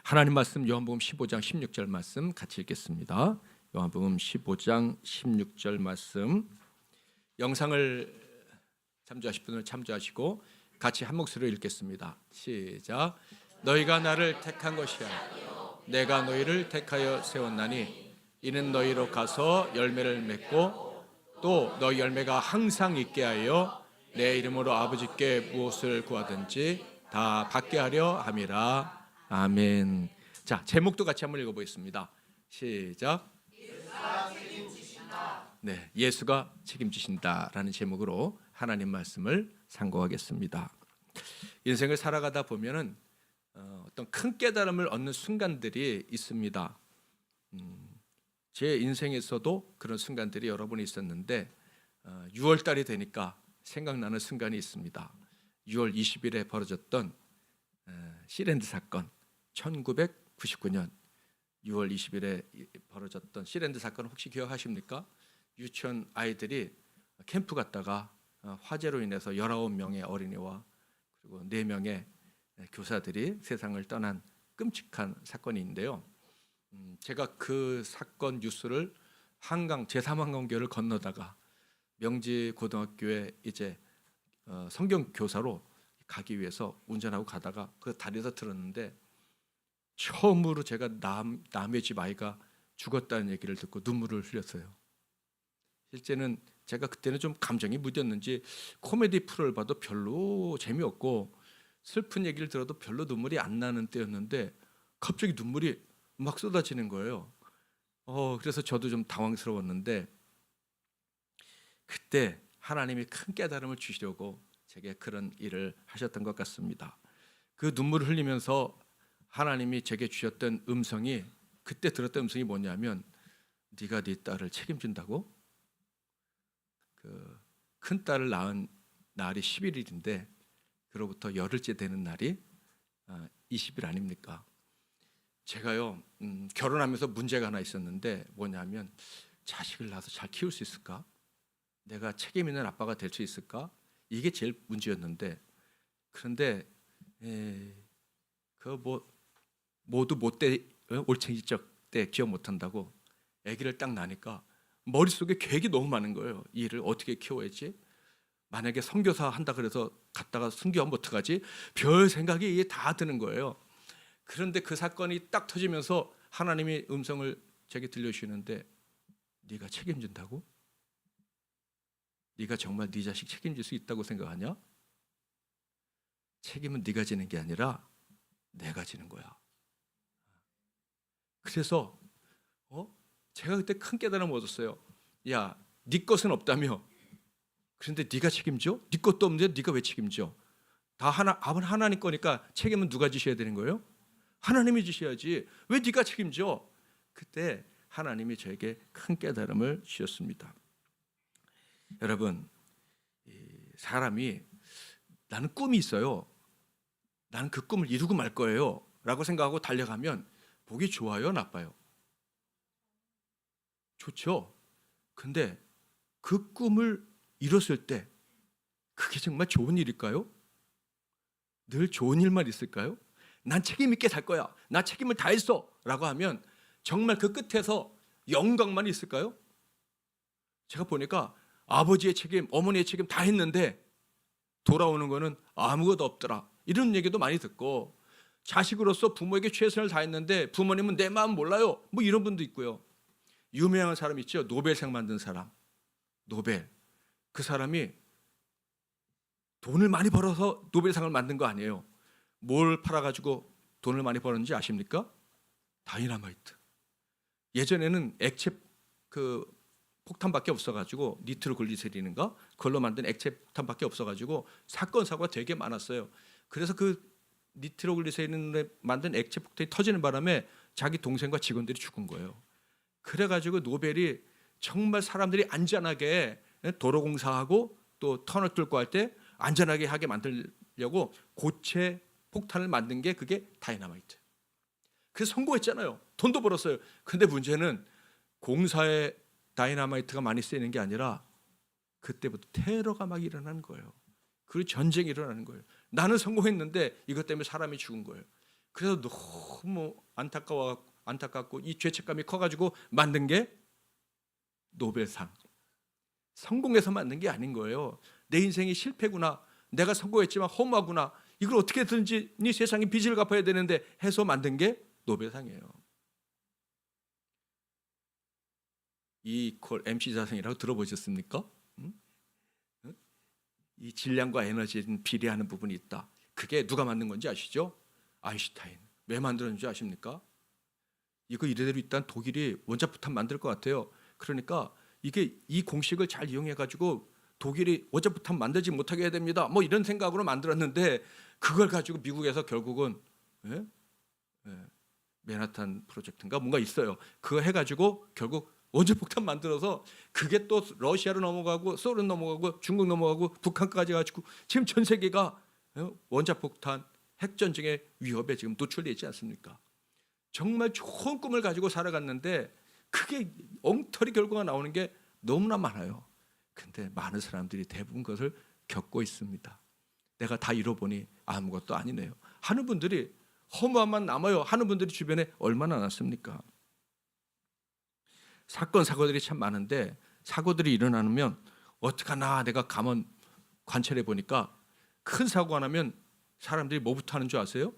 하나님 말씀 요한복음 15장 16절 말씀 같이 읽겠습니다. 요한복음 15장 16절 말씀, 영상을 참조하실 분은 참조하시고 같이 한 목소리로 읽겠습니다. 시작. 너희가 나를 택한 것이 아니요 내가 너희를 택하여 세웠나니 이는 너희로 가서 열매를 맺고 또 너희 열매가 항상 있게 하여 내 이름으로 아버지께 무엇을 구하든지 다 받게 하려 함이라. 아멘. 자, 제목도 같이 한번 읽어보겠습니다. 시작. 네, 예수가 책임지신다라는 제목으로 하나님 말씀을 상고하겠습니다. 인생을 살아가다 보면은 어떤 큰 깨달음을 얻는 순간들이 있습니다. 제 인생에서도 그런 순간들이 여러 번 있었는데 6월 달이 되니까 생각나는 순간이 있습니다. 6월 20일에 벌어졌던 시랜드 사건, 1999년 6월 20일에 벌어졌던 시랜드 사건 혹시 기억하십니까? 유치원 아이들이 캠프 갔다가 화재로 인해서 19명의 어린이와 그리고 4명의 교사들이 세상을 떠난 끔찍한 사건인데요. 제가 그 사건 뉴스를 한강 제3한강교를 건너다가 명지고등학교에 이제 성경 교사로 가기 위해서 운전하고 가다가 그 다리에서 들었는데 처음으로 제가 남의 집 아이가 죽었다는 얘기를 듣고 눈물을 흘렸어요. 실제는 제가 그때는 좀 감정이 무뎠는지 코미디 프로를 봐도 별로 재미없고 슬픈 얘기를 들어도 별로 눈물이 안 나는 때였는데 갑자기 눈물이 막 쏟아지는 거예요. 그래서 저도 좀 당황스러웠는데 그때 하나님이 큰 깨달음을 주시려고 제게 그런 일을 하셨던 것 같습니다. 그 눈물을 흘리면서 하나님이 제게 주셨던 음성이, 그때 들었던 음성이 뭐냐면, 네가 네 딸을 책임진다고? 그 큰 딸을 낳은 날이 11일인데 그로부터 열흘째 되는 날이 20일 아닙니까? 제가요 결혼하면서 문제가 하나 있었는데 뭐냐면 자식을 낳아서 잘 키울 수 있을까? 내가 책임 있는 아빠가 될 수 있을까? 이게 제일 문제였는데, 그런데 모두 못돼 올챙이적 때 기억 못한다고 아기를 딱 낳으니까 머릿속에 계획이 너무 많은 거예요. 이 일을 어떻게 키워야지? 만약에 선교사 한다 그래서 갔다가 순교하면 어떡하지? 별 생각이 다 드는 거예요. 그런데 그 사건이 딱 터지면서 하나님이 음성을 제게 들려주시는데, 네가 책임진다고? 네가 정말 네 자식 책임질 수 있다고 생각하냐? 책임은 네가 지는 게 아니라 내가 지는 거야. 그래서 제가 그때 큰 깨달음을 얻었어요. 야, 네 것은 없다며. 그런데 네가 책임져? 네 것도 없는데 네가 왜 책임져? 다 하나님 거니까 책임은 누가 지셔야 되는 거예요? 하나님이 지셔야지. 왜 네가 책임져? 그때 하나님이 저에게 큰 깨달음을 주셨습니다. 여러분, 사람이 나는 꿈이 있어요. 나는 그 꿈을 이루고 말 거예요 라고 생각하고 달려가면 보기 좋아요, 나빠요? 좋죠. 근데 그 꿈을 이뤘을 때 그게 정말 좋은 일일까요? 늘 좋은 일만 있을까요? 난 책임 있게 살 거야, 나 책임을 다했어 라고 하면 정말 그 끝에서 영광만 있을까요? 제가 보니까 아버지의 책임, 어머니의 책임 다 했는데 돌아오는 거는 아무것도 없더라, 이런 얘기도 많이 듣고, 자식으로서 부모에게 최선을 다했는데 부모님은 내 마음 몰라요, 뭐 이런 분도 있고요. 유명한 사람 있죠, 노벨상 만든 사람. 노벨, 그 사람이 돈을 많이 벌어서 노벨상을 만든 거 아니에요. 뭘 팔아가지고 돈을 많이 벌었는지 아십니까? 다이너마이트. 예전에는 액체 폭탄밖에 없어가지고, 니트로글리세린인가 그걸로 만든 액체 폭탄밖에 없어가지고 사건 사고가 되게 많았어요. 그래서 그 니트로글리세린에 만든 액체 폭탄이 터지는 바람에 자기 동생과 직원들이 죽은 거예요. 그래가지고 노벨이 정말 사람들이 안전하게 도로공사하고 또 터널 뚫고 할 때 안전하게 하게 만들려고 고체 폭탄을 만든 게 그게 다이너마이트. 그래서 성공했잖아요. 돈도 벌었어요. 근데 문제는 공사에 다이너마이트가 많이 쓰이는 게 아니라 그때부터 테러가 막 일어나는 거예요. 그리고 전쟁이 일어나는 거예요. 나는 성공했는데 이것 때문에 사람이 죽은 거예요. 그래서 너무 안타깝고 이 죄책감이 커가지고 만든 게 노벨상. 성공해서 만든 게 아닌 거예요. 내 인생이 실패구나, 내가 성공했지만 허무하구나, 이걸 어떻게든지 네 세상에 빚을 갚아야 되는데 해서 만든 게 노벨상이에요. E = MC 자성이라고 들어보셨습니까? 응? 응? 이 질량과 에너지는 비례하는 부분이 있다. 그게 누가 만든 건지 아시죠? 아인슈타인. 왜 만들었는지 아십니까? 이거 이대로 있다면 독일이 원자폭탄 만들 것 같아요. 그러니까 이게 이 공식을 잘 이용해 가지고 독일이 원자폭탄 만들지 못하게 해야 됩니다, 뭐 이런 생각으로 만들었는데, 그걸 가지고 미국에서 결국은 예? 예. 맨하탄 프로젝트인가 뭔가 있어요. 그거 해가지고 결국 원자폭탄 만들어서 그게 또 러시아로 넘어가고 소련 넘어가고 중국 넘어가고 북한까지 가지고 지금 전 세계가 원자폭탄 핵전쟁의 위협에 지금 노출되어 있지 않습니까? 정말 좋은 꿈을 가지고 살아갔는데 그게 엉터리 결과가 나오는 게 너무나 많아요. 근데 많은 사람들이 대부분 그것을 겪고 있습니다. 내가 다 잃어보니 아무것도 아니네요 하는 분들이, 허무함만 남아요 하는 분들이 주변에 얼마나 많습니까? 사건 사고들이 참 많은데, 사고들이 일어나면 어떡하나 내가 가만 관찰해 보니까 큰 사고가 나면 사람들이 뭐부터 하는 줄 아세요?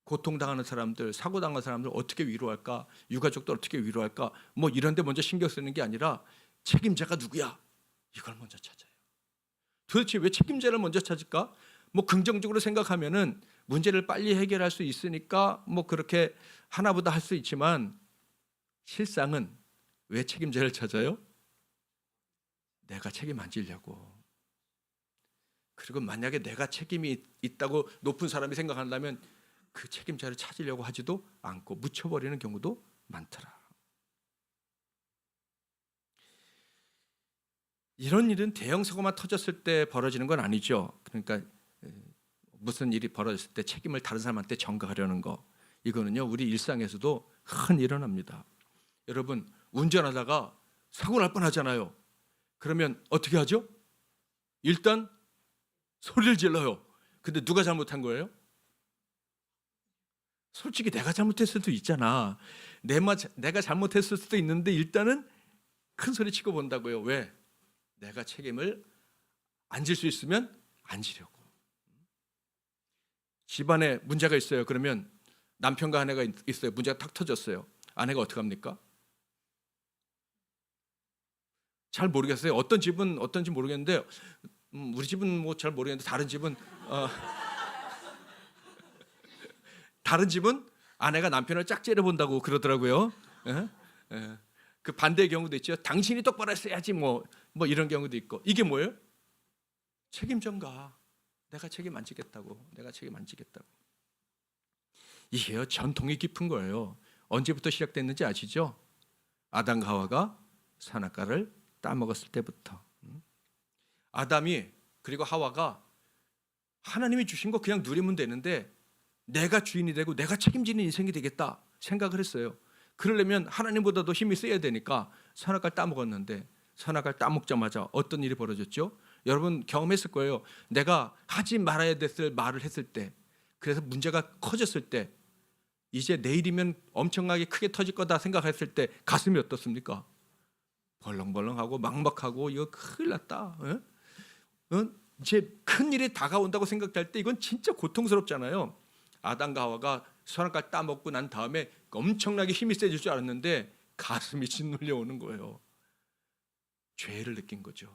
고통당하는 사람들, 사고당한 사람들 어떻게 위로할까, 유가족들 어떻게 위로할까, 뭐 이런 데 먼저 신경 쓰는 게 아니라 책임자가 누구야, 이걸 먼저 찾아요. 도대체 왜 책임자를 먼저 찾을까? 뭐 긍정적으로 생각하면은 문제를 빨리 해결할 수 있으니까 뭐 그렇게 하나보다 할 수 있지만, 실상은 왜 책임자를 찾아요? 내가 책임 안 지려고. 그리고 만약에 내가 책임이 있다고 높은 사람이 생각한다면 그 책임자를 찾으려고 하지도 않고 묻혀버리는 경우도 많더라. 이런 일은 대형 사고만 터졌을 때 벌어지는 건 아니죠. 그러니까 무슨 일이 벌어졌을 때 책임을 다른 사람한테 전가하려는 거, 이거는요 우리 일상에서도 흔히 일어납니다. 여러분, 운전하다가 사고 날 뻔하잖아요. 그러면 어떻게 하죠? 일단 소리를 질러요. 근데 누가 잘못한 거예요? 솔직히 내가 잘못했을 수도 있잖아. 내가 잘못했을 수도 있는데 일단은 큰 소리 치고 본다고요. 왜? 내가 책임을 안 질 수 있으면 안 지려고. 집안에 문제가 있어요. 그러면 남편과 아내가 있어요. 문제가 탁 터졌어요. 아내가 어떻게 합니까? 잘 모르겠어요. 어떤 집은 어떤지 모르겠는데 우리 집은 뭐 잘 모르겠는데 다른 집은 아내가 남편을 짝째려 본다고 그러더라고요. 예? 예. 그 반대의 경우도 있죠. 당신이 똑바로 했어야지 뭐 이런 경우도 있고. 이게 뭐예요? 책임 전가. 내가 책임 안 지겠다고. 이게요 전통이 깊은 거예요. 언제부터 시작됐는지 아시죠? 아담과 하와가 선악과를 따먹었을 때부터. 아담이 그리고 하와가 하나님이 주신 거 그냥 누리면 되는데 내가 주인이 되고 내가 책임지는 인생이 되겠다 생각을 했어요. 그러려면 하나님보다도 힘이 세야 되니까 선악과를 따먹었는데, 선악과를 따먹자마자 어떤 일이 벌어졌죠? 여러분 경험했을 거예요. 내가 하지 말아야 됐을 말을 했을 때, 그래서 문제가 커졌을 때, 이제 내일이면 엄청나게 크게 터질 거다 생각했을 때 가슴이 어떻습니까? 벌렁벌렁하고 막막하고 이거 큰일 났다. 이제 큰 일이 다가온다고 생각할 때 이건 진짜 고통스럽잖아요. 아담과 하와가 선악과를 따먹고 난 다음에 엄청나게 힘이 세질 줄 알았는데 가슴이 짓눌려 오는 거예요. 죄를 느낀 거죠.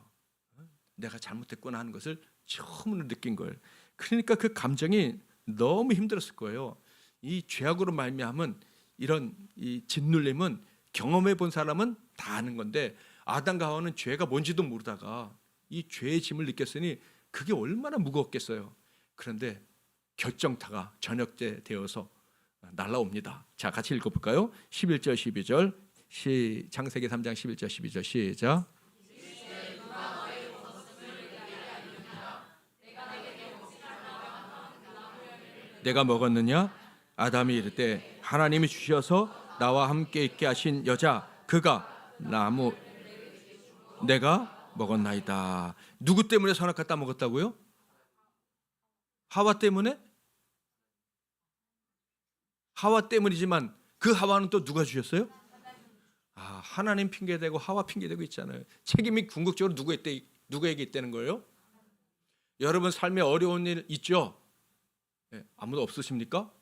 내가 잘못했구나 하는 것을 처음으로 느낀 거예요. 그러니까 그 감정이 너무 힘들었을 거예요. 이 죄악으로 말미암은 이런 이 짓눌림은 경험해 본 사람은 다 아는 건데, 아담과 하와는 죄가 뭔지도 모르다가 이 죄의 짐을 느꼈으니 그게 얼마나 무거웠겠어요. 그런데 결정타가 저녁 때 되어서 날라옵니다. 자, 같이 읽어볼까요? 11절 12절 창세기 3장 11절 12절 시작. 내가 먹었느냐? 아담이 이르되 하나님이 주셔서 나와 함께 있게 하신 여자 그가 나무 내가 먹었나이다. 누구 때문에 선악과 따먹었다고요? 하와 때문에? 하와 때문이지만 그 하와는 또 누가 주셨어요? 하나님 핑계대고 하와 핑계대고 있잖아요. 책임이 궁극적으로 누구에게 있다는 거예요? 여러분 삶에 어려운 일 있죠? 네, 아무도 없으십니까?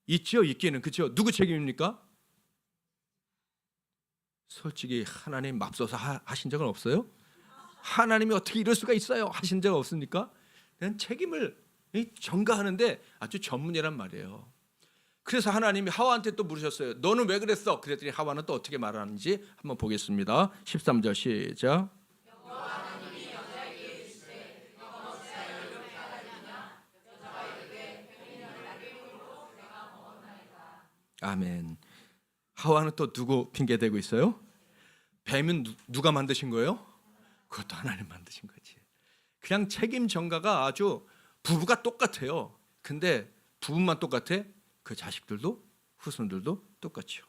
있죠, 있기는. 그렇죠? 누구 책임입니까? 솔직히 하나님 맙소사 하신 적은 없어요? 하나님이 어떻게 이럴 수가 있어요? 하신 적 없습니까? 그냥 책임을 전가하는데 아주 전문이란 말이에요. 그래서 하나님이 하와한테 또 물으셨어요. 너는 왜 그랬어? 그랬더니 하와는 또 어떻게 말하는지 한번 보겠습니다. 13절 시작. 아멘. 하와는 또 누구 핑계대고 있어요? 뱀은 누가 만드신 거예요? 그것도 하나님 만드신 거지. 그냥 책임 전가가 아주 부부가 똑같아요. 근데 부부만 똑같아? 그 자식들도 후손들도 똑같죠.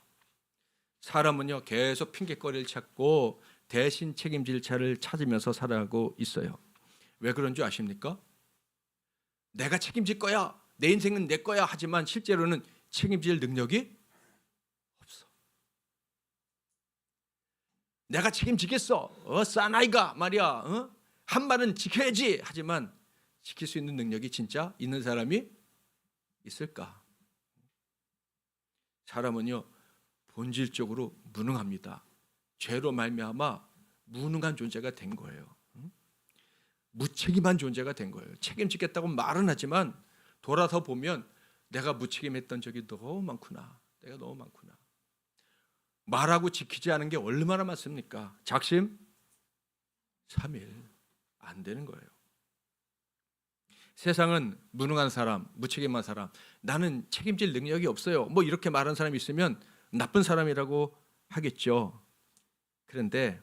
사람은요 계속 핑계거리를 찾고 대신 책임질 자를 찾으면서 살아가고 있어요. 왜 그런 줄 아십니까? 내가 책임질 거야, 내 인생은 내 거야 하지만 실제로는 책임질 능력이 없어. 내가 책임지겠어, 사나이가 말이야, 한 말은 지켜야지 하지만 지킬 수 있는 능력이 진짜 있는 사람이 있을까? 사람은요 본질적으로 무능합니다. 죄로 말미암아 무능한 존재가 된 거예요. 무책임한 존재가 된 거예요. 책임지겠다고 말은 하지만 돌아서 보면 내가 무책임했던 적이 너무 많구나. 내가 너무 많구나. 말하고 지키지 않은 게 얼마나 많습니까? 작심 3일 안 되는 거예요. 세상은 무능한 사람, 무책임한 사람, 나는 책임질 능력이 없어요, 뭐 이렇게 말하는 사람이 있으면 나쁜 사람이라고 하겠죠. 그런데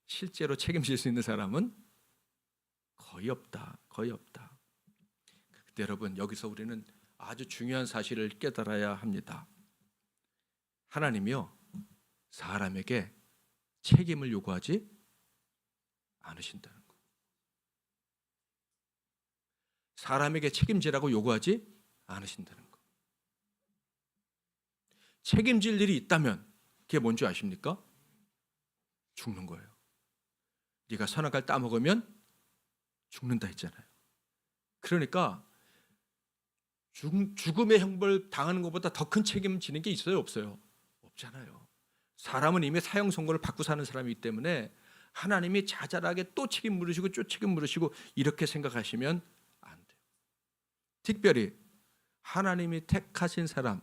실제로 책임질 수 있는 사람은 거의 없다. 거의 없다. 근데 여러분 여기서 우리는 아주 중요한 사실을 깨달아야 합니다. 하나님이요 사람에게 책임을 요구하지 않으신다는 거. 사람에게 책임지라고 요구하지 않으신다는 거. 책임질 일이 있다면 그게 뭔지 아십니까? 죽는 거예요. 네가 선악과를 따먹으면 죽는다 했잖아요. 그러니까 죽음의 형벌 당하는 것보다 더 큰 책임지는 게 있어요, 없어요? 없잖아요. 사람은 이미 사형 선고를 받고 사는 사람이기 때문에 하나님이 자잘하게 또 책임 물으시고 또 책임 물으시고 이렇게 생각하시면 안 돼요. 특별히 하나님이 택하신 사람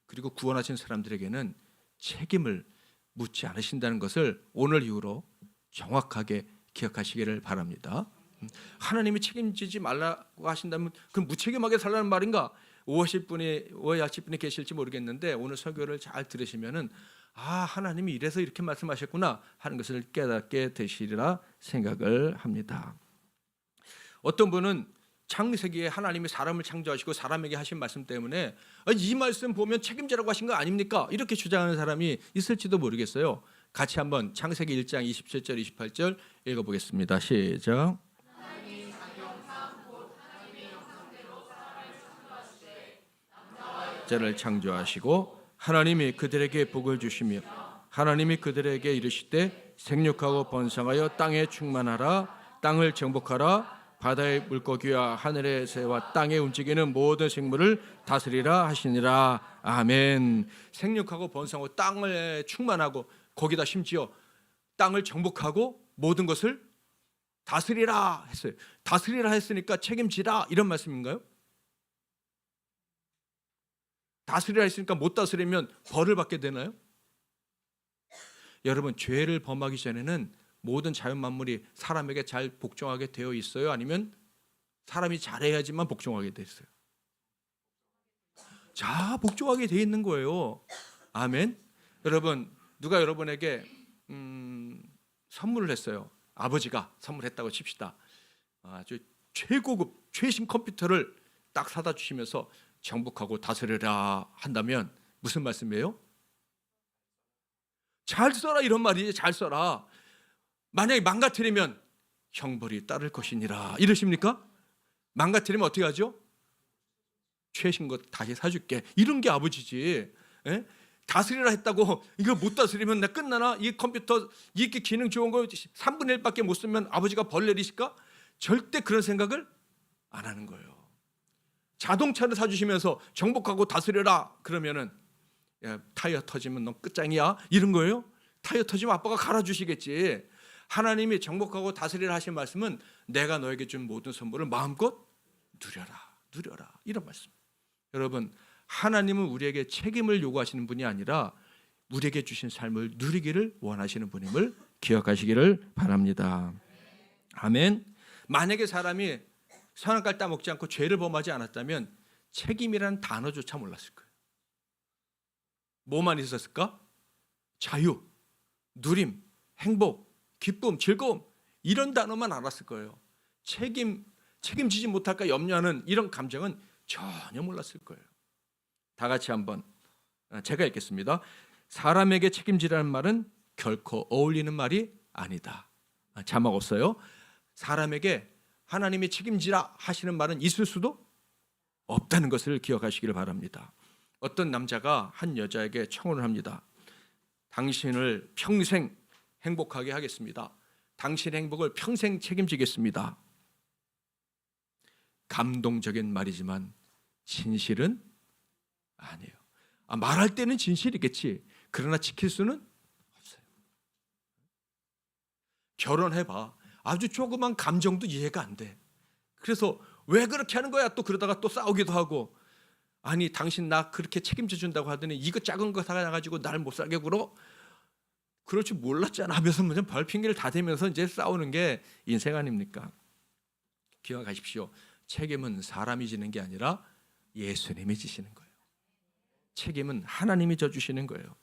그리고 구원하신 사람들에게는 책임을 묻지 않으신다는 것을 오늘 이후로 정확하게 기억하시기를 바랍니다. 하나님이 책임지지 말라고 하신다면 그럼 무책임하게 살라는 말인가? 오해하실 분이 계실지 모르겠는데 오늘 설교를 잘 들으시면은 하나님이 이래서 이렇게 말씀하셨구나 하는 것을 깨닫게 되시리라 생각을 합니다. 어떤 분은 창세기에 하나님이 사람을 창조하시고 사람에게 하신 말씀 때문에 이 말씀 보면 책임지라고 하신 거 아닙니까? 이렇게 주장하는 사람이 있을지도 모르겠어요. 같이 한번 창세기 1장 27절 28절 읽어보겠습니다. 시작. 자를 창조하시고 하나님이 그들에게 복을 주시며 하나님이 그들에게 이르시되 생육하고 번성하여 땅에 충만하라 땅을 정복하라 바다의 물고기와 하늘의 새와 땅에 움직이는 모든 생물을 다스리라 하시니라. 아멘. 생육하고 번성하고 땅을 충만하고 거기다 심지어 땅을 정복하고 모든 것을 다스리라 했어요. 다스리라 했으니까 책임지라 이런 말씀인가요? 다스리라 했으니까 못 다스리면 벌을 받게 되나요? 여러분 죄를 범하기 전에는 모든 자연 만물이 사람에게 잘 복종하게 되어 있어요? 아니면 사람이 잘해야지만 복종하게 돼 있어요? 자, 복종하게 돼 있는 거예요. 아멘. 여러분 누가 여러분에게 선물을 했어요. 아버지가 선물했다고 칩시다. 아주 최고급 최신 컴퓨터를 딱 사다 주시면서 정복하고 다스려라 한다면 무슨 말씀이에요? 잘 써라 이런 말이지. 잘 써라. 만약에 망가뜨리면 형벌이 따를 것이니라 이러십니까? 망가뜨리면 어떻게 하죠? 최신 것 다시 사줄게. 이런 게 아버지지. 예? 다스리라 했다고 이거 못 다스리면 나 끝나나? 이 컴퓨터 이렇게 기능 좋은 거 3분의 1밖에 못 쓰면 아버지가 벌 내리실까? 절대 그런 생각을 안 하는 거예요. 자동차를 사주시면서 정복하고 다스려라 그러면은 야, 타이어 터지면 너 끝장이야 이런 거예요. 타이어 터지면 아빠가 갈아주시겠지. 하나님이 정복하고 다스리라 하신 말씀은 내가 너에게 준 모든 선물을 마음껏 누려라 이런 말씀. 여러분, 하나님은 우리에게 책임을 요구하시는 분이 아니라 우리에게 주신 삶을 누리기를 원하시는 분임을 기억하시기를 바랍니다. 아멘. 만약에 사람이 선악과를 따먹지 않고 죄를 범하지 않았다면 책임이라는 단어조차 몰랐을 거예요. 뭐만 있었을까? 자유, 누림, 행복, 기쁨, 즐거움 이런 단어만 알았을 거예요. 책임지지 못할까 염려하는 이런 감정은 전혀 몰랐을 거예요. 다 같이 한번 제가 읽겠습니다. 사람에게 책임지라는 말은 결코 어울리는 말이 아니다. 자막 없어요. 사람에게 하나님이 책임지라 하시는 말은 있을 수도 없다는 것을 기억하시기를 바랍니다. 어떤 남자가 한 여자에게 청혼을 합니다. 당신을 평생 행복하게 하겠습니다. 당신의 행복을 평생 책임지겠습니다. 감동적인 말이지만 진실은 아니에요. 말할 때는 진실이겠지. 그러나 지킬 수는 없어요. 결혼해봐. 아주 조그만 감정도 이해가 안 돼. 그래서 왜 그렇게 하는 거야? 또 그러다가 또 싸우기도 하고. 아니 당신 나 그렇게 책임져 준다고 하더니 이거 작은 거 사가지고 나를 못 살게 굴어? 그럴 줄 몰랐잖아 하면서 별 핑계를 다 대면서 이제 싸우는 게 인생 아닙니까? 기억하십시오. 책임은 사람이 지는 게 아니라 예수님이 지시는 거예요. 책임은 하나님이 져주시는 거예요.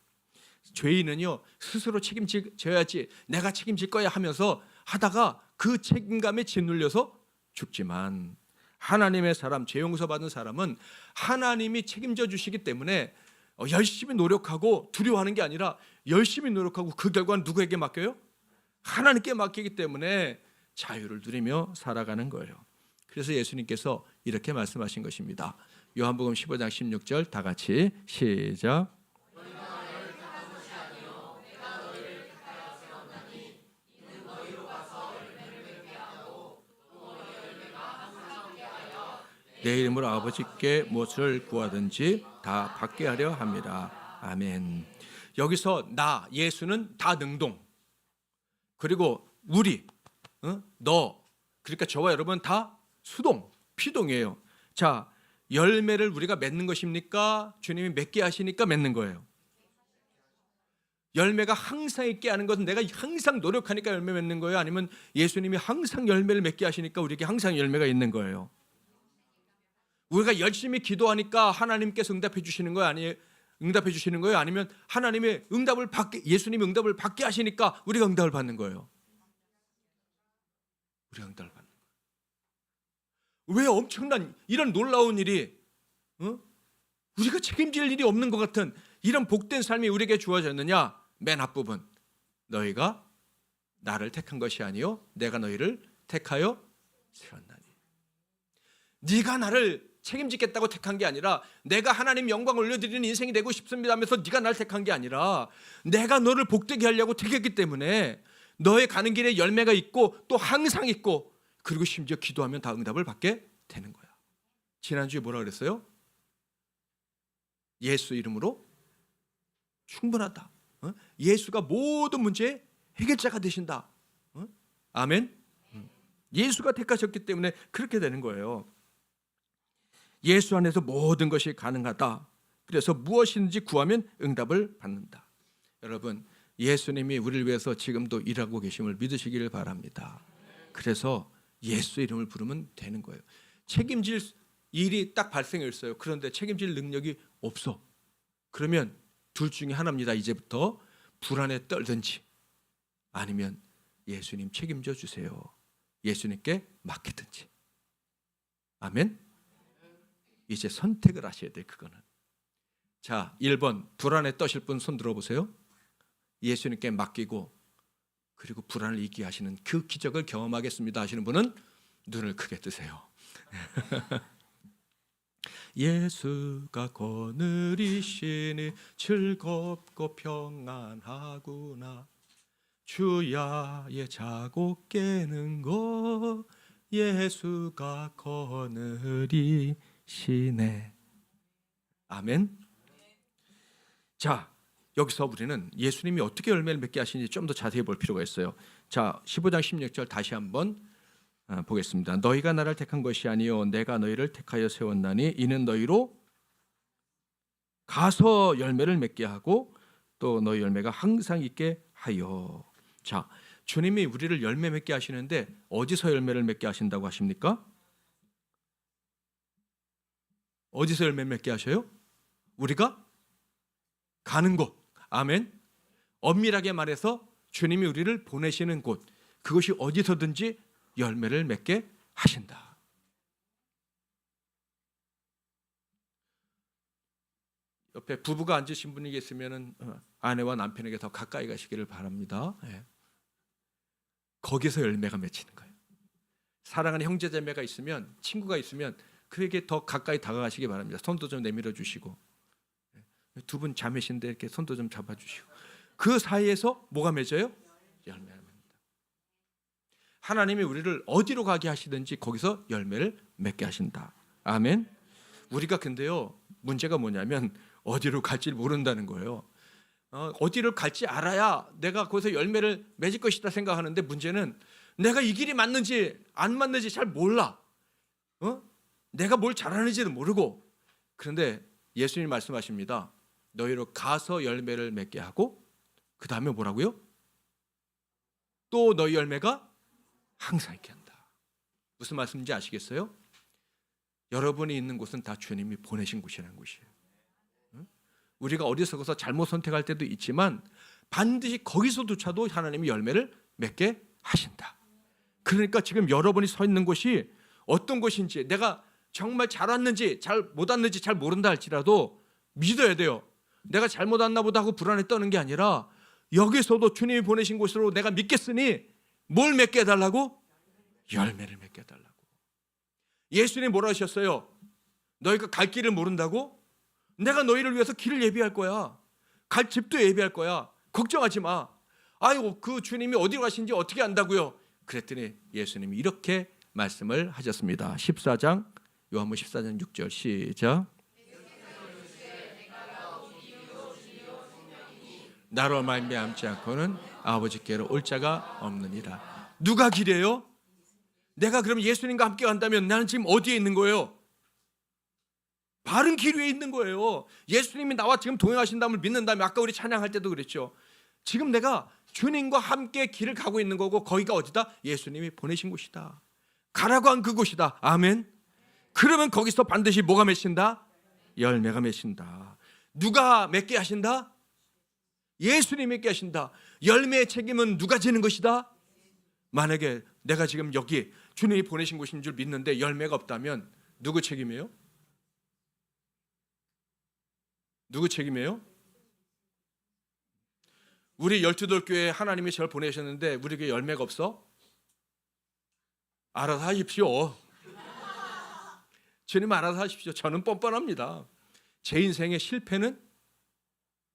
죄인은요 스스로 책임져야지 내가 책임질 거야 하면서 하다가 그 책임감에 짓눌려서 죽지만 하나님의 사람, 죄 용서받은 사람은 하나님이 책임져 주시기 때문에 열심히 노력하고 두려워하는 게 아니라 열심히 노력하고 그 결과는 누구에게 맡겨요? 하나님께 맡기기 때문에 자유를 누리며 살아가는 거예요. 그래서 예수님께서 이렇게 말씀하신 것입니다. 요한복음 15장 16절 다 같이 시작. 내 이름으로 아버지께 무엇을 구하든지 다 받게 하려 합니다. 아멘. 여기서 나 예수는 다 능동. 그리고 우리 너 그러니까 저와 여러분 다 수동 피동이에요. 자, 열매를 우리가 맺는 것입니까? 주님이 맺게 하시니까 맺는 거예요. 열매가 항상 있게 하는 것은 내가 항상 노력하니까 열매 맺는 거예요? 아니면 예수님이 항상 열매를 맺게 하시니까 우리에게 항상 열매가 있는 거예요? 우리가 열심히 기도하니까 하나님께서 응답해 주시는 거예요? 아니에요? 응답해 주시는 거예요? 아니면 하나님의 응답을 받게, 예수님이 응답을 받게 하시니까 우리가 응답을 받는 거예요? 우리가 응답을 받는 거예요. 왜 엄청난 이런 놀라운 일이 우리가 책임질 일이 없는 것 같은 이런 복된 삶이 우리에게 주어졌느냐? 맨 앞부분 너희가 나를 택한 것이 아니요 내가 너희를 택하여 세웠나니. 네가 나를 책임지겠다고 택한 게 아니라 내가 하나님 영광 올려드리는 인생이 되고 싶습니다 하면서 네가 날 택한 게 아니라 내가 너를 복되게 하려고 택했기 때문에 너의 가는 길에 열매가 있고 또 항상 있고 그리고 심지어 기도하면 다 응답을 받게 되는 거야. 지난주에 뭐라 그랬어요? 예수 이름으로 충분하다. 예수가 모든 문제의 해결자가 되신다. 아멘. 예수가 택하셨기 때문에 그렇게 되는 거예요. 예수 안에서 모든 것이 가능하다. 그래서 무엇이든지 구하면 응답을 받는다. 여러분, 예수님이 우리를 위해서 지금도 일하고 계심을 믿으시기를 바랍니다. 그래서 예수 이름을 부르면 되는 거예요. 책임질 일이 딱 발생했어요. 그런데 책임질 능력이 없어. 그러면 둘 중에 하나입니다. 이제부터 불안에 떨든지 아니면 예수님 책임져 주세요. 예수님께 맡기든지. 아멘. 이제 선택을 하셔야 돼. 그거는. 자, 1번 불안에 떠실 분 손 들어보세요. 예수님께 맡기고 그리고 불안을 이기게 하시는 그 기적을 경험하겠습니다 하시는 분은 눈을 크게 뜨세요. 예수가 거느리시니 즐겁고 평안하구나. 주야의 자고 깨는 거 예수가 거느리시네. 아멘. 자, 여기서 우리는 예수님이 어떻게 열매를 맺게 하시는지 좀 더 자세히 볼 필요가 있어요. 자, 15장 16절 다시 한번 보겠습니다. 너희가 나를 택한 것이 아니요 내가 너희를 택하여 세웠나니 이는 너희로 가서 열매를 맺게 하고 또 너희 열매가 항상 있게 하여. 자, 주님이 우리를 열매 맺게 하시는데 어디서 열매를 맺게 하신다고 하십니까? 어디서 열매 맺게 하셔요? 우리가 가는 곳. 아멘. 엄밀하게 말해서 주님이 우리를 보내시는 곳, 그것이 어디서든지 열매를 맺게 하신다. 옆에 부부가 앉으신 분이 계시면 아내와 남편에게 더 가까이 가시기를 바랍니다. 예. 거기서 열매가 맺히는 거예요. 사랑하는 형제자매가 있으면, 친구가 있으면 그에게 더 가까이 다가가시기 바랍니다. 손도 좀 내밀어 주시고, 두 분 자매신데 이렇게 손도 좀 잡아주시고, 그 사이에서 뭐가 맺어요? 열매가 맺는다. 하나님이 우리를 어디로 가게 하시든지 거기서 열매를 맺게 하신다. 아멘. 우리가 근데요, 문제가 뭐냐면 어디로 갈지 모른다는 거예요. 어디를 갈지 알아야 내가 거기서 열매를 맺을 것이다 생각하는데, 문제는 내가 이 길이 맞는지 안 맞는지 잘 몰라. 내가 뭘 잘하는지도 모르고. 그런데 예수님이 말씀하십니다. 너희로 가서 열매를 맺게 하고, 그 다음에 뭐라고요? 또 너희 열매가 항상 있게 한다. 무슨 말씀인지 아시겠어요? 여러분이 있는 곳은 다 주님이 보내신 곳이라는 곳이에요. 우리가 어디서서 잘못 선택할 때도 있지만 반드시 거기서조차도 하나님이 열매를 맺게 하신다. 그러니까 지금 여러분이 서 있는 곳이 어떤 곳인지, 내가 정말 잘 왔는지 잘 못 왔는지 잘 모른다 할지라도 믿어야 돼요. 내가 잘못 왔나 보다 하고 불안에 떠는 게 아니라 여기서도 주님이 보내신 곳으로 내가 믿겠으니 뭘 맺게 해달라고? 열매를 맺게 해달라고. 예수님이 뭐라 하셨어요? 너희가 갈 길을 모른다고? 내가 너희를 위해서 길을 예비할 거야. 갈 집도 예비할 거야. 걱정하지 마. 아이고, 그 주님이 어디로 가신지 어떻게 안다고요? 그랬더니 예수님이 이렇게 말씀을 하셨습니다. 14장, 요한복음 14장 6절 시작. 나로 말미암지 않고는 아버지께로 올 자가 없느니라. 누가 길이에요? 내가 그럼 예수님과 함께 간다면 나는 지금 어디에 있는 거예요? 바른 길 위에 있는 거예요. 예수님이 나와 지금 동행하신다면 믿는다면, 아까 우리 찬양할 때도 그랬죠. 지금 내가 주님과 함께 길을 가고 있는 거고, 거기가 어디다? 예수님이 보내신 곳이다. 가라고 한 그곳이다. 아멘. 그러면 거기서 반드시 뭐가 맺힌다? 열매가 맺힌다. 누가 맺게 하신다? 예수님이 맺게 하신다. 열매의 책임은 누가 지는 것이다? 만약에 내가 지금 여기 주님이 보내신 곳인 줄 믿는데 열매가 없다면 누구 책임이에요? 누구 책임이에요? 우리 12돌 교회에 하나님이 저를 보내셨는데 우리에게 열매가 없어? 알아서 하십시오. 주님 알아서 하십시오. 저는 뻔뻔합니다. 제 인생에 실패는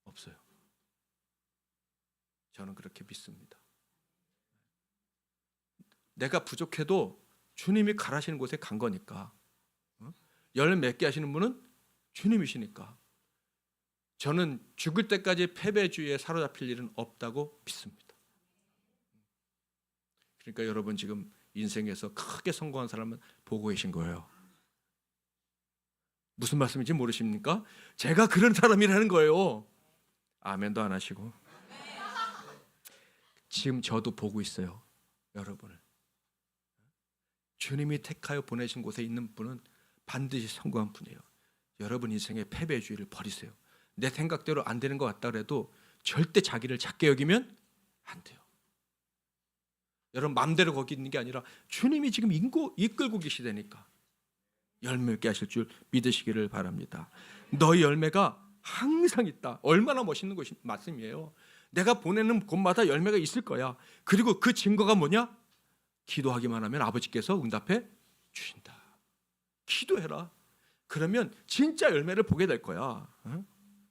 없어요. 저는 그렇게 믿습니다. 내가 부족해도 주님이 가라시는 곳에 간 거니까, 열매 맺게 하시는 분은 주님이시니까 저는 죽을 때까지 패배주의에 사로잡힐 일은 없다고 믿습니다. 그러니까 여러분 지금 인생에서 크게 성공한 사람은 보고 계신 거예요. 무슨 말씀인지 모르십니까? 제가 그런 사람이라는 거예요. 아멘도 안 하시고. 지금 저도 보고 있어요. 여러분을. 주님이 택하여 보내신 곳에 있는 분은 반드시 성공한 분이에요. 여러분 인생의 패배주의를 버리세요. 내 생각대로 안 되는 것 같다 그래도 절대 자기를 작게 여기면 안 돼요. 여러분 마음대로 거기 있는 게 아니라 주님이 지금 이끌고 계시다니까 열매 맺게 하실 줄 믿으시기를 바랍니다. 너희 열매가 항상 있다. 얼마나 멋있는 것이 말씀이에요. 내가 보내는 곳마다 열매가 있을 거야. 그리고 그 증거가 뭐냐? 기도하기만 하면 아버지께서 응답해 주신다. 기도해라. 그러면 진짜 열매를 보게 될 거야.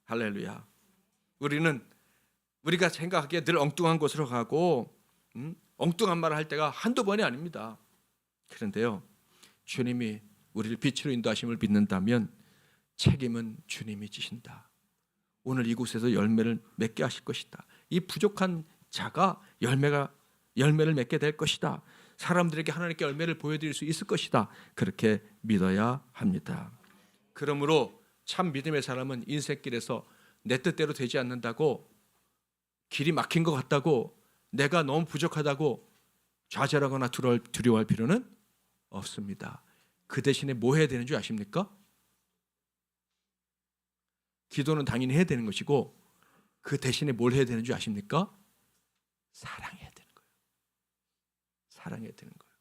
할렐루야. 우리가 생각하기에 늘 엉뚱한 곳으로 가고 엉뚱한 말을 할 때가 한두 번이 아닙니다. 그런데요, 주님이 우리를 빛으로 인도하심을 믿는다면 책임은 주님이 지신다. 오늘 이곳에서 열매를 맺게 하실 것이다. 이 부족한 자가 열매를 맺게 될 것이다. 사람들에게 하나님께 열매를 보여드릴 수 있을 것이다. 그렇게 믿어야 합니다. 그러므로 참 믿음의 사람은 인생길에서 내 뜻대로 되지 않는다고, 길이 막힌 것 같다고, 내가 너무 부족하다고 좌절하거나 두려워할 필요는 없습니다. 그 대신에 뭐 해야 되는 줄 아십니까? 기도는 당연히 해야 되는 것이고, 그 대신에 뭘 해야 되는 줄 아십니까? 사랑해야 되는 거예요. 사랑해야 되는 거예요.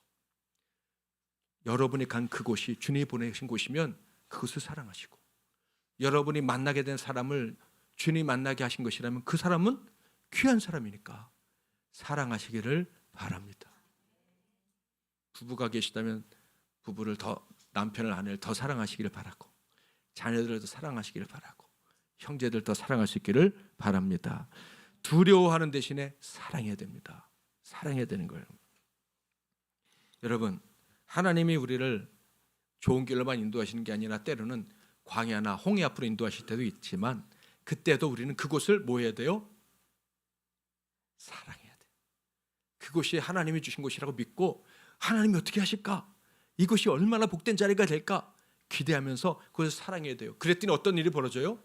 여러분이 간 그곳이 주님이 보내신 곳이면 그것을 사랑하시고, 여러분이 만나게 된 사람을 주님이 만나게 하신 것이라면 그 사람은 귀한 사람이니까 사랑하시기를 바랍니다. 부부가 계시다면 부부를 남편을 아내를 더 사랑하시기를 바라고, 자녀들을 더 사랑하시기를 바라고, 형제들 더 사랑할 수 있기를 바랍니다. 두려워하는 대신에 사랑해야 됩니다. 사랑해야 되는 거예요. 여러분, 하나님이 우리를 좋은 길로만 인도하시는 게 아니라 때로는 광야나 홍해 앞으로 인도하실 때도 있지만, 그때도 우리는 그곳을 뭐 해야 돼요? 사랑해야 돼요. 그곳이 하나님이 주신 곳이라고 믿고, 하나님이 어떻게 하실까? 이곳이 얼마나 복된 자리가 될까? 기대하면서 그것을 사랑해야 돼요. 그랬더니 어떤 일이 벌어져요?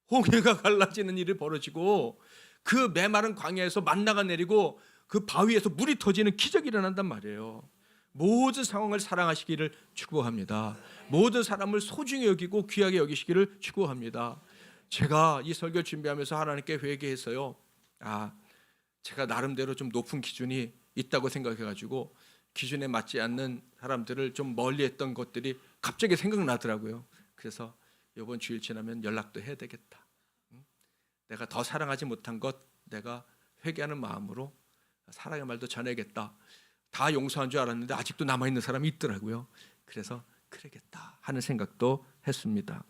홍해가 갈라지는 일이 벌어지고, 그 메마른 광야에서 만나가 내리고 그 바위에서 물이 터지는 기적이 일어난단 말이에요. 모든 상황을 사랑하시기를 축복합니다. 모든 사람을 소중히 여기고 귀하게 여기시기를 축복합니다. 제가 이 설교 준비하면서 하나님께 회개했어요. 제가 나름대로 좀 높은 기준이 있다고 생각해가지고 기준에 맞지 않는 사람들을 좀 멀리했던 것들이 갑자기 생각나더라고요. 그래서 이번 주일 지나면 연락도 해야 되겠다. 내가 더 사랑하지 못한 것 내가 회개하는 마음으로 사랑의 말도 전해야겠다. 다 용서한 줄 알았는데 아직도 남아있는 사람이 있더라고요. 그래서 그러겠다 하는 생각도 했습니다.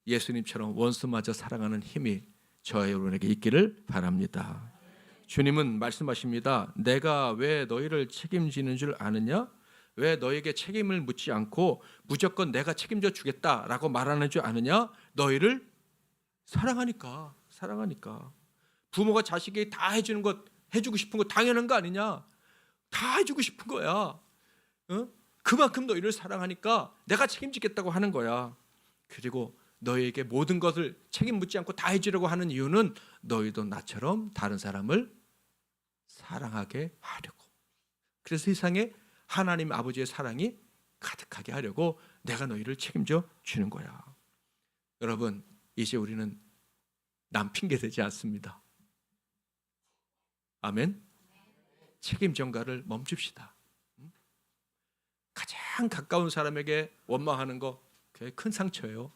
예수님처럼 원수마저 사랑하는 힘이 저와 여러분에게 있기를 바랍니다. 주님은 말씀하십니다. 내가 왜 너희를 책임지는 줄 아느냐? 왜 너에게 책임을 묻지 않고 무조건 내가 책임져 주겠다라고 말하는 줄 아느냐? 너희를 사랑하니까. 부모가 자식에게 다 해주는 것, 해주고 싶은 거 당연한 거 아니냐? 다 해주고 싶은 거야. 그만큼 너희를 사랑하니까 내가 책임지겠다고 하는 거야. 그리고 너희에게 모든 것을 책임 묻지 않고 다 해주려고 하는 이유는 너희도 나처럼 다른 사람을 사랑하게 하려고. 그래서 세상에 하나님 아버지의 사랑이 가득하게 하려고 내가 너희를 책임져 주는 거야. 여러분, 이제 우리는 남 핑계 대지 않습니다. 아멘. 책임 전가를 멈춥시다. 가장 가까운 사람에게 원망하는 거 그게 큰 상처예요.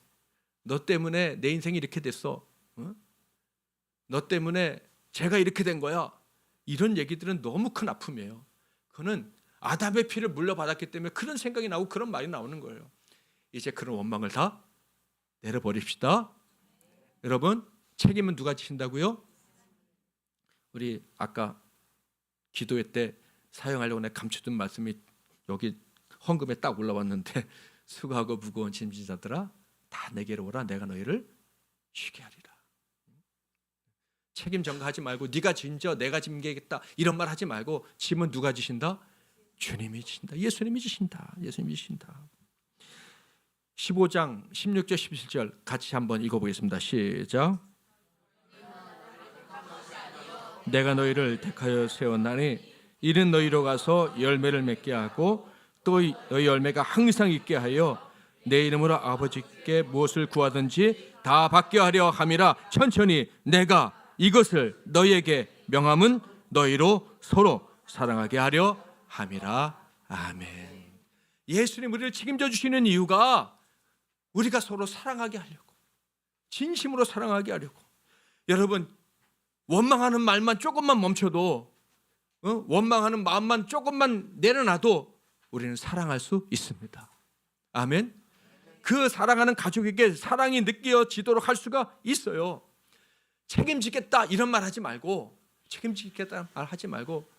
너 때문에 내 인생이 이렇게 됐어. 너 때문에 제가 이렇게 된 거야. 이런 얘기들은 너무 큰 아픔이에요. 그거는 아담의 피를 물려받았기 때문에 그런 생각이 나고 그런 말이 나오는 거예요. 이제 그런 원망을 다 내려버립시다. 여러분, 책임은 누가 지신다고요? 우리 아까 기도회 때 사용하려고 내가 감춰둔 말씀이 여기 헌금에 딱 올라왔는데, 수고하고 무거운 짐진 자들아 다 내게로 오라, 내가 너희를 쉬게 하리라. 책임 전가하지 말고 네가 짐져 내가 짐겠다 이런 말 하지 말고, 짐은 누가 지신다? 주님이 지신다. 예수님이 지신다. 15장 16절 17절 같이 한번 읽어보겠습니다. 시작. 내가 너희를 택하여 세웠나니 이는 너희로 가서 열매를 맺게 하고 또 너희 열매가 항상 있게 하여 내 이름으로 아버지께 무엇을 구하든지 다 받게 하려 함이라. 천천히 내가 이것을 너희에게 명함은 너희로 서로 사랑하게 하려 함이라. 아멘. 예수님 우리를 책임져 주시는 이유가 우리가 서로 사랑하게 하려고, 진심으로 사랑하게 하려고. 여러분, 원망하는 말만 조금만 멈춰도, 원망하는 마음만 조금만 내려놔도 우리는 사랑할 수 있습니다. 아멘. 그 사랑하는 가족에게 사랑이 느껴지도록 할 수가 있어요. 책임지겠다 이런 말 하지 말고, 책임지겠다 말 하지 말고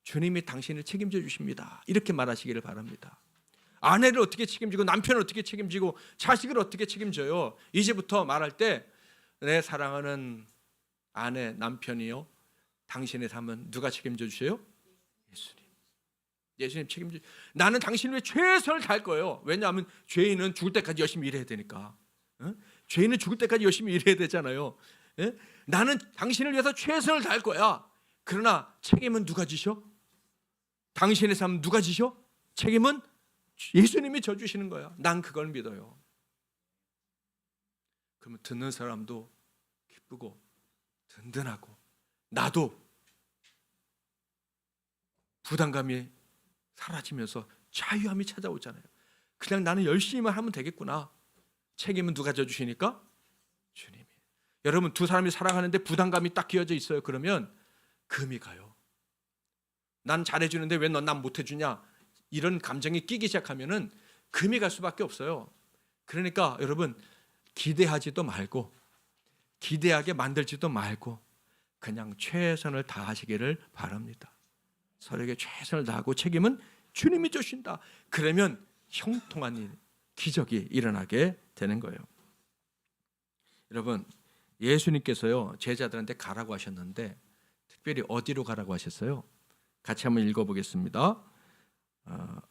주님이 당신을 책임져 주십니다 이렇게 말하시기를 바랍니다. 아내를 어떻게 책임지고 남편을 어떻게 책임지고 자식을 어떻게 책임져요? 이제부터 말할 때 내 사랑하는 아내, 남편이요, 당신의 삶은 누가 책임져 주세요? 예수님. 예수님 책임져. 나는 당신을 위해 최선을 다할 거예요. 왜냐하면 죄인은 죽을 때까지 열심히 일해야 되니까. 죄인은 죽을 때까지 열심히 일해야 되잖아요. 나는 당신을 위해서 최선을 다할 거야. 그러나 책임은 누가 지셔? 당신의 삶은 누가 지셔? 책임은 예수님이 져주시는 거야. 난 그걸 믿어요. 그러면 듣는 사람도 기쁘고 든든하고 나도 부담감이 사라지면서 자유함이 찾아오잖아요. 그냥 나는 열심히만 하면 되겠구나. 책임은 누가 져주시니까? 주님이. 여러분, 두 사람이 사랑하는데 부담감이 딱 끼어져 있어요. 그러면 금이 가요. 난 잘해주는데 왜 넌 난 못해주냐, 이런 감정이 끼기 시작하면은 금이 갈 수밖에 없어요. 그러니까 여러분, 기대하지도 말고 기대하게 만들지도 말고 그냥 최선을 다하시기를 바랍니다. 서로에게 최선을 다하고 책임은 주님이 주신다. 그러면 형통한 일, 기적이 일어나게 되는 거예요. 여러분, 예수님께서요 제자들한테 가라고 하셨는데 특별히 어디로 가라고 하셨어요? 같이 한번 읽어보겠습니다.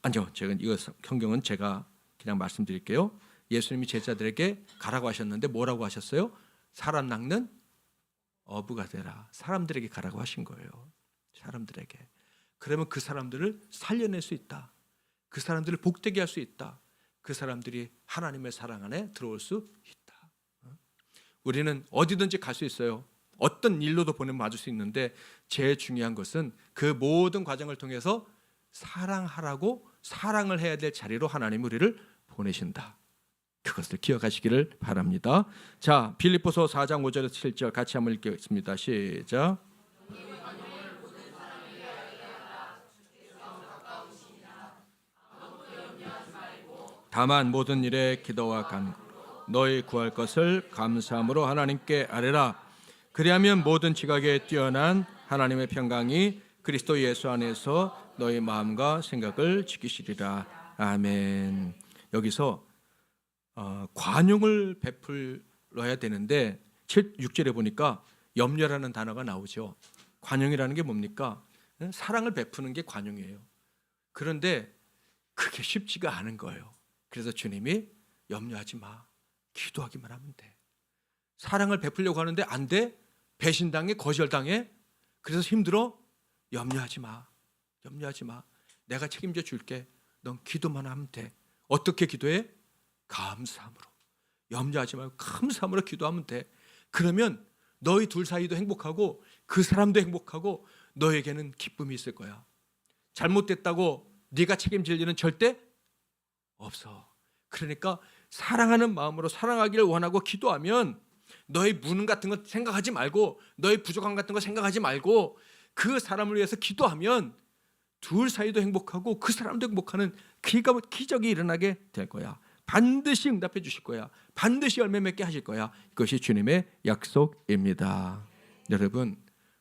아니요, 제가 이거 성경은 제가 그냥 말씀드릴게요. 예수님이 제자들에게 가라고 하셨는데 뭐라고 하셨어요? 사람 낚는 어부가 되라. 사람들에게 가라고 하신 거예요. 사람들에게. 그러면 그 사람들을 살려낼 수 있다. 그 사람들을 복되게 할 수 있다. 그 사람들이 하나님의 사랑 안에 들어올 수 있다. 우리는 어디든지 갈 수 있어요. 어떤 일로도 보내면 맞을 수 있는데 제일 중요한 것은 그 모든 과정을 통해서 사랑하라고, 사랑을 해야 될 자리로 하나님 우리를 보내신다. 그것을 기억하시기를 바랍니다. 자, 빌립보서 4장 5절에서 7절 같이 한번 읽겠습니다. 시작. 다만 모든 일에 기도와 간구 너희 구할 것을 감사함으로 하나님께 아뢰라. 그리하면 모든 지각에 뛰어난 하나님의 평강이 그리스도 예수 안에서 너희 마음과 생각을 지키시리라. 아멘. 여기서 관용을 베풀어야 되는데 6절에 보니까 염려라는 단어가 나오죠. 관용이라는 게 뭡니까? 사랑을 베푸는 게 관용이에요. 그런데 그게 쉽지가 않은 거예요. 그래서 주님이 염려하지 마. 기도하기만 하면 돼. 사랑을 베풀려고 하는데 안 돼. 배신당해, 거절당해. 그래서 힘들어. 염려하지 마. 염려하지 마. 내가 책임져 줄게. 넌 기도만 하면 돼. 어떻게 기도해? 감사함으로. 염려하지 말고 감사함으로 기도하면 돼. 그러면 너희 둘 사이도 행복하고 그 사람도 행복하고 너에게는 기쁨이 있을 거야. 잘못됐다고 네가 책임질 일은 절대 없어. 그러니까 사랑하는 마음으로 사랑하기를 원하고 기도하면 너의 무능 같은 거 생각하지 말고 너의 부족함 같은 거 생각하지 말고 그 사람을 위해서 기도하면 둘 사이도 행복하고 그 사람도 행복하는 기적이 일어나게 될 거야. 반드시 응답해 주실 거야. 반드시 열매 맺게 하실 거야. 이것이 주님의 약속입니다. 여러분,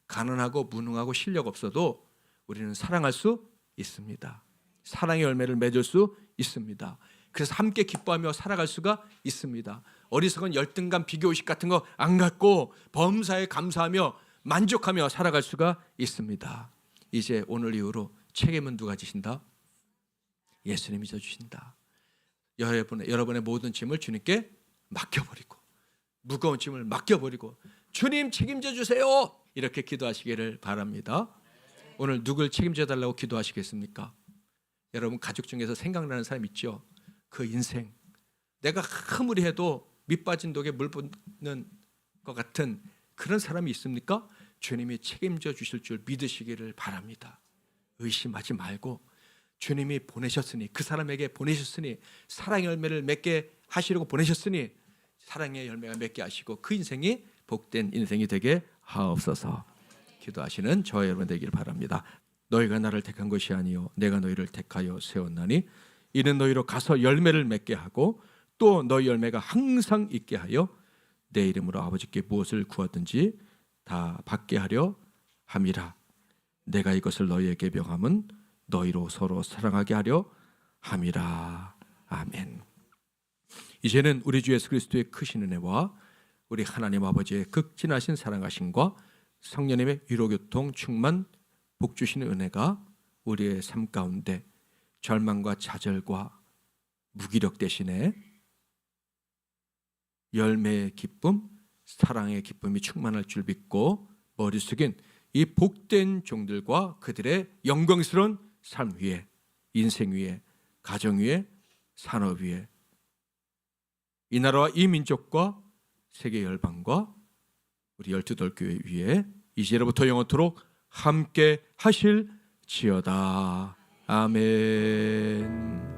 가난하고 무능하고 실력 없어도 우리는 사랑할 수 있습니다. 사랑의 열매를 맺을 수 있습니다. 그래서 함께 기뻐하며 살아갈 수가 있습니다. 어리석은 열등감, 비교의식 같은 거 안 갖고 범사에 감사하며 만족하며 살아갈 수가 있습니다. 이제 오늘 이후로 책임은 누가 지신다? 예수님이 져주신다. 여러분의 모든 짐을 주님께 맡겨버리고 무거운 짐을 맡겨버리고 주님 책임져 주세요. 이렇게 기도하시기를 바랍니다. 오늘 누굴 책임져 달라고 기도하시겠습니까? 여러분 가족 중에서 생각나는 사람 있죠? 그 인생 내가 아무리 해도 밑빠진 독에 물 붓는 것 같은 그런 사람이 있습니까? 주님이 책임져 주실 줄 믿으시기를 바랍니다. 의심하지 말고 주님이 보내셨으니 그 사람에게 보내셨으니 사랑의 열매를 맺게 하시려고 보내셨으니 사랑의 열매가 맺게 하시고 그 인생이 복된 인생이 되게 하옵소서. 기도하시는 저와 여러분 되기를 바랍니다. 너희가 나를 택한 것이 아니요 내가 너희를 택하여 세웠나니 이는 너희로 가서 열매를 맺게 하고 또 너희 열매가 항상 있게 하여 내 이름으로 아버지께 무엇을 구하든지 다 받게 하려 함이라. 내가 이것을 너희에게 명함은 너희로 서로 사랑하게 하려 함이라. 아멘. 이제는 우리 주 예수 그리스도의 크신 은혜와 우리 하나님 아버지의 극진하신 사랑하심과 성령님의 위로교통 충만 복 주시는 은혜가 우리의 삶 가운데 절망과 좌절과 무기력 대신에 열매의 기쁨, 사랑의 기쁨이 충만할 줄 믿고 머리 숙인 이 복된 종들과 그들의 영광스러운 삶 위에, 인생 위에, 가정 위에, 산업 위에, 이 나라와 이 민족과 세계 열방과 우리 12돌교회 위에 이제로부터 영원토록 함께 하실지어다. 아멘.